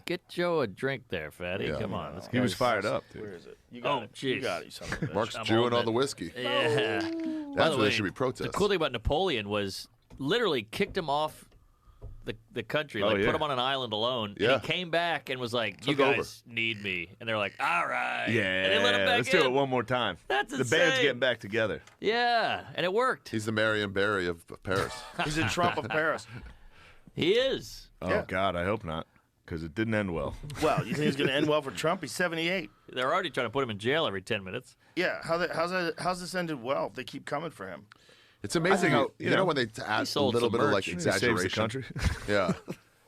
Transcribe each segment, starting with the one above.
Get Joe a drink there, fatty. Come on. He was fired up, dude. Where is it? You got it. Jeez. You got it, you son of a bitch. Mark's chewing on the whiskey. Yeah. That's where there should be protests. The cool thing about Napoleon was literally kicked him off the country, put him on an island alone. Yeah. And he came back and was like, "You Took guys need me," and they're like, "All right." Yeah, and they let him back let's in. do it one more time. That's the band's insane. getting back together. Yeah, and it worked. He's the Marion Barry of Paris. He's a Trump of Paris. He is. Oh God, I hope not, because it didn't end well. Well, you think it's going to end well for Trump? He's 78. They're already trying to put him in jail every 10 minutes. Yeah, how's this ended well? If they keep coming for him. It's amazing how you know when they add a sold little some bit of merch. like He saves the exaggeration. country. Yeah.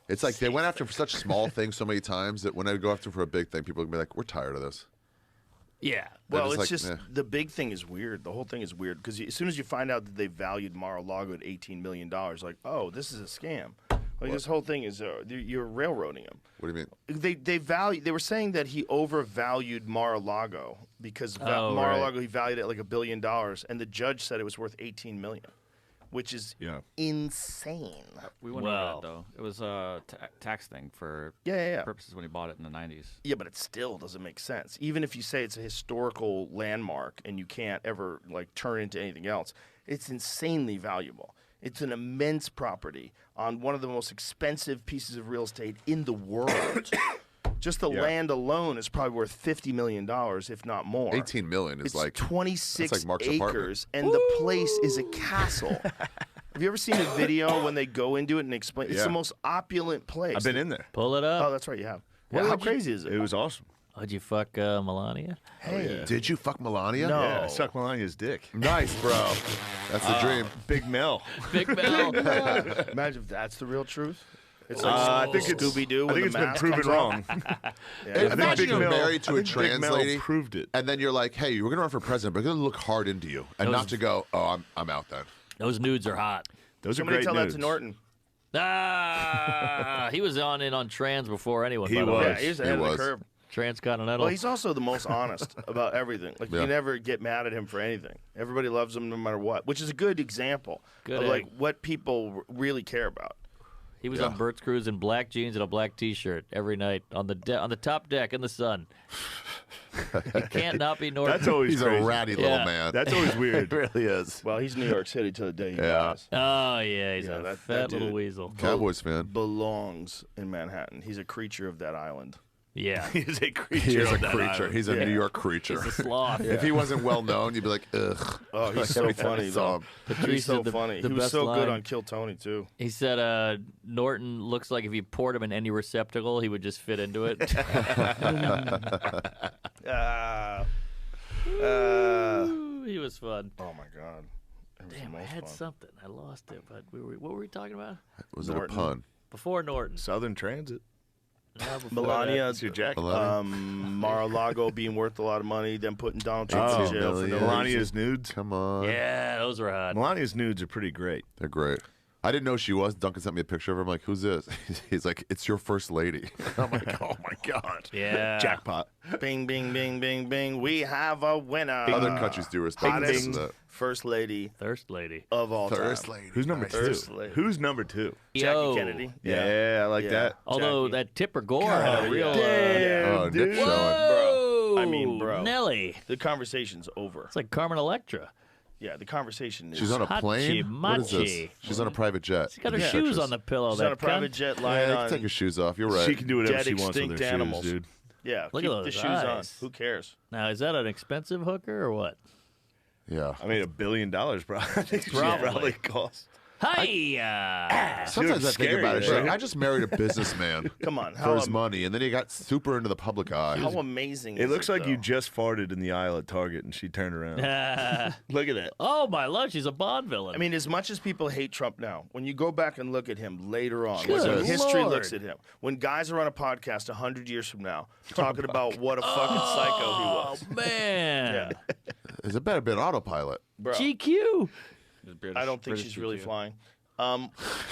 It's like they went after him for such small things so many times that when they go after him for a big thing, people can be like, "We're tired of this." Yeah. Well, just it's like, just the big thing is weird. The whole thing is weird because as soon as you find out that they valued Mar-a-Lago at $18 million, like, oh, this is a scam. Like this whole thing is you're railroading him. What do you mean? They were saying that he overvalued Mar-a-Lago because Mar-a-Lago he valued it at like $1 billion, and the judge said it was worth $18 million, which is insane. We went over that, though. It was a tax thing for purposes when he bought it in the 90s. Yeah, but it still doesn't make sense. Even if you say it's a historical landmark and you can't ever like turn it into anything else, it's insanely valuable. It's an immense property on one of the most expensive pieces of real estate in the world. Just the land alone is probably worth $50 million, if not more. 18 million is it's like 26 like Mark's acres, apartment. and the place is a castle. Have you ever seen a video when they go into it and explain? It's the most opulent place. I've been in there. Pull it up. Oh, that's right, you have. How crazy is it? It was awesome. Did you fuck Melania? Hey. Did you fuck Melania? No. Yeah, I sucked Melania's dick. Nice, bro. That's the dream. Big Mel. Big Mel. Imagine if that's the real truth. It's I think it's Scooby-Doo. I think it's been proven wrong. Imagine you're married to a Big trans Mel lady, proved it. and then you're like, "Hey, we're gonna run for president, but we're gonna look hard into you, and not to go, oh, I'm out then." Those nudes are hot. Those Somebody are great tell nudes. that to Norton. He was on trans before anyone. He by the was. way. Yeah, he's ahead of the curve. Transcontinental. Well, he's also the most honest about everything. Like you never get mad at him for anything. Everybody loves him no matter what, which is a good example of like what people really care about. He was on Bert's cruise in black jeans and a black T-shirt every night on the top deck in the sun. He can't not be Norton. That's always He's crazy. a ratty little man. That's always weird. It really is. Well, he's New York City to the day he dies. Oh yeah, he's a that fat dude little weasel. Cowboys fan. Belongs in Manhattan. He's a creature of that island. Yeah, He's a creature. He is a of that creature. island. He's a New York creature. he's a sloth. If he wasn't well known, you'd be like, ugh. Oh, he's so Every time I funny saw though. him. He's so funny. the He was best so good line. on Kill Tony too. He said Norton looks like if you poured him in any receptacle, he would just fit into it. He was fun. Oh my God. It was the Damn, I most had fun. something. I lost it, but what were we talking about? Was it a Norton. pun? Before Norton. Southern Transit. No, before Melania, That's your jacket. Mar-a-Lago being worth a lot of money, then putting Donald Trump in jail for no reason. Melania's nudes. Come on. that. Yeah, those were hot. Melania's nudes are pretty great. They're great. I didn't know she was. Duncan sent me a picture of her. I'm like, who's this? He's like, it's your first lady. I'm like, oh my God. Yeah. Jackpot. Bing, bing, bing, bing, bing. We have a winner. Other countries do respect Hottest that. first lady Thirst lady. of all First time. lady. Who's number First two? lady. Who's number two? Yo. Jackie Kennedy. Yeah, I like Yeah. that. Although Jackie. that Tipper Gore had a real. Oh, Nick showing. Whoa! I mean, bro. Nelly. The conversation's over. It's like Carmen Electra. Yeah, the conversation is. She's on a plane? What is this? Hachi-machi. She's on a private jet. She got her There's shoes pictures. on the pillow. She's that on a private cunt. jet Yeah, lying you can on. take your shoes off. You're right. She can do whatever Dead she wants with her extinct shoes, animals. dude. Yeah, Look keep at the those shoes on. eyes. Who cares? Now, is that an expensive hooker or what? Yeah. I mean, $1 billion probably. I think she Probably. probably cost. Hi. Sometimes I think scary, about it. bro. Like, I just married a businessman Come on, for his money, and then he got super into the public eye. How amazing! It is looks like though? you just farted in the aisle at Target and she turned around. Look at that. Oh, my love. She's a Bond villain. I mean, as much as people hate Trump now, when you go back and look at him later on, Good when history Lord. looks at him, when guys are on a podcast 100 years from now talking about what a fucking psycho he was, oh, man. yeah, Is it better been autopilot? bro, GQ. I don't think she's really flying.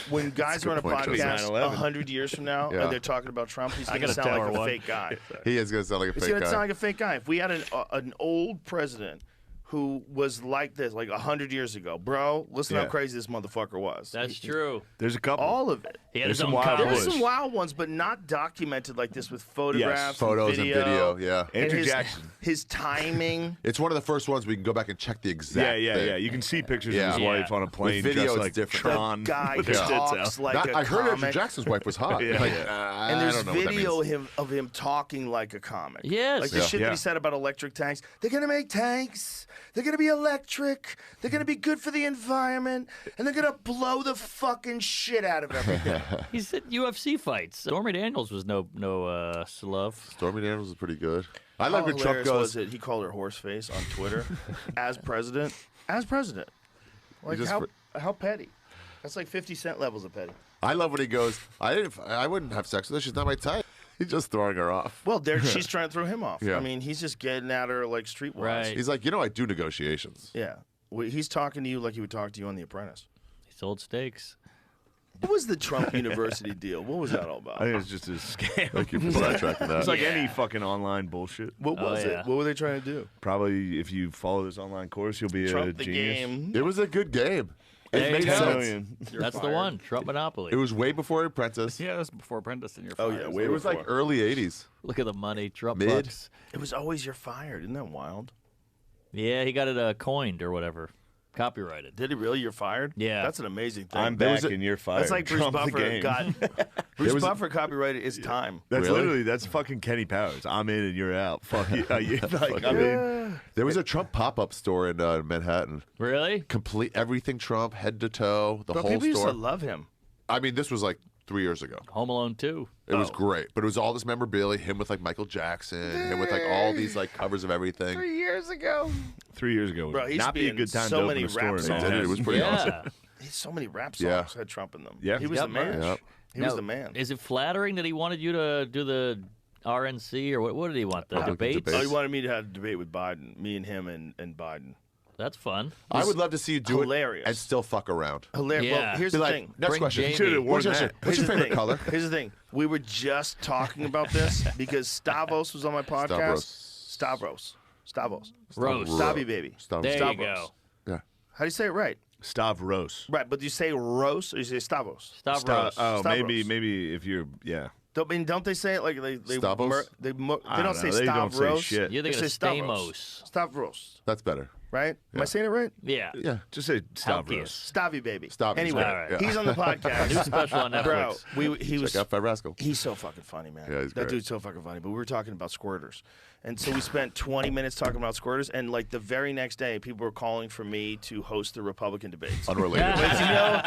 When guys are on a good point, Joseph. podcast 9/11. 100 years from now Yeah. and they're talking about Trump, he's going to gotta sound tell like her a one. fake guy. He is going to sound like a He's fake going to guy. sound like a fake guy. If we had an old president who was like this, like 100 years ago. Bro, listen how crazy this motherfucker was. That's true. There's a couple. All of it. He had his some own wild There were college. some wild ones, but not documented like this with photographs, Photos and video. Yeah. Andrew his, Jackson. His timing. It's one of the first ones we can go back and check the exact thing. You can see pictures Yeah. of his wife on a plane With video, just it's like different. Tron. The guy with his tits out. talks like a I heard Andrew comic. Jackson's wife was hot. Yeah. Like, And I there's don't know what that video means. of him talking like a comic. Yes. Like the shit that he said about electric tanks. They're going to make tanks. They're going to be electric. They're going to be good for the environment. And they're going to blow the fucking shit out of everything. He's at UFC fights. Stormy Daniels was no slough. Stormy Daniels is pretty good. I How like when Trump hilarious goes. was it? He called her horse face on Twitter as president. As president. Like just how petty. That's like 50 Cent levels of petty. I love when he goes. I wouldn't have sex with her. She's not my type. He's just throwing her off. Well, she's trying to throw him off. Yeah. I mean, he's just getting at her like streetwise. Right. He's like, I do negotiations. Yeah. Well, he's talking to you like he would talk to you on The Apprentice. He sold steaks. What was the Trump University deal? What was that all about? I think it's just a scam. Thank you for sidetracking that. It's like any fucking online bullshit. What was yeah. it? What were they trying to do? Probably if you follow this online course, you'll be a Trump the genius. game. It was a good game. It There made you go. sense. Million. That's the one. Trump Monopoly. It was way before Apprentice. Yeah, that was before Apprentice, and you're Oh, fired. yeah, So way It was like before. early 80s. Look at the money. Trump Mid. bucks. It was always you're fired. Isn't that wild? Yeah, he got it coined or whatever. Copyrighted. Did he really? You're fired? Yeah. That's an amazing thing. I'm back and you're fired. That's like Bruce Trump the Buffer game. got. Bruce Buffer copyrighted It's Time. That's Really? literally that's fucking Kenny Powers. I'm in and you're out. Fuck you. Like, I mean, There was a Trump pop-up store in Manhattan. Really? Complete everything Trump, head to toe, the But whole people used store. to love him. I mean, this was like 3 years ago. Home Alone 2. It was great, but it was all this memorabilia. Him with like Michael Jackson, him with like all these like covers of everything. 3 years ago. 3 years ago would Bro, he used not to be be a in good time so to many open a store. rap in songs. They did. It was pretty awesome. He had so many rap songs Yeah. had Trump in them. Yeah. He was got the man. merch. Yep. He was Now, the man. Is it flattering that he wanted you to do the RNC or what did he want? The debates? Oh, he wanted me to have a debate with Biden. Me and him and Biden. That's fun. I would love to see you do hilarious. it and still fuck around. Hilarious. Yeah. Well, here's Be the like, thing. next Bring question. Jamie. Should've worn What's your, that. what's your Here's the favorite thing. color? Here's the thing. We were just talking about this because Stavros was on my podcast. Stavros. Roast. Stabby baby. There you Stavros. go. Yeah. How do you say it right? Stavros. Right, but do you say Rose or you say Stavros? Stavros. Oh, Stavros. maybe if you're Don't they say it like they Stavros? they I don't don't say know. They don't say Stavros. shit. You're They thinking say of Stavros. Stamos. Stavros, That's better. right? Am I saying it right? Yeah. Yeah. just say Stavros. Stavy baby. Stavy, Anyway, right, yeah. he's on the podcast. New special on Bro, Netflix. he was Check out Fat Rascal. He's so fucking funny, man. Yeah, he's that great. dude's so fucking funny. But we were talking about squirters. And so we spent 20 minutes talking about squirters. And like the very next day, people were calling for me to host the Republican debates. Unrelated. But, you know,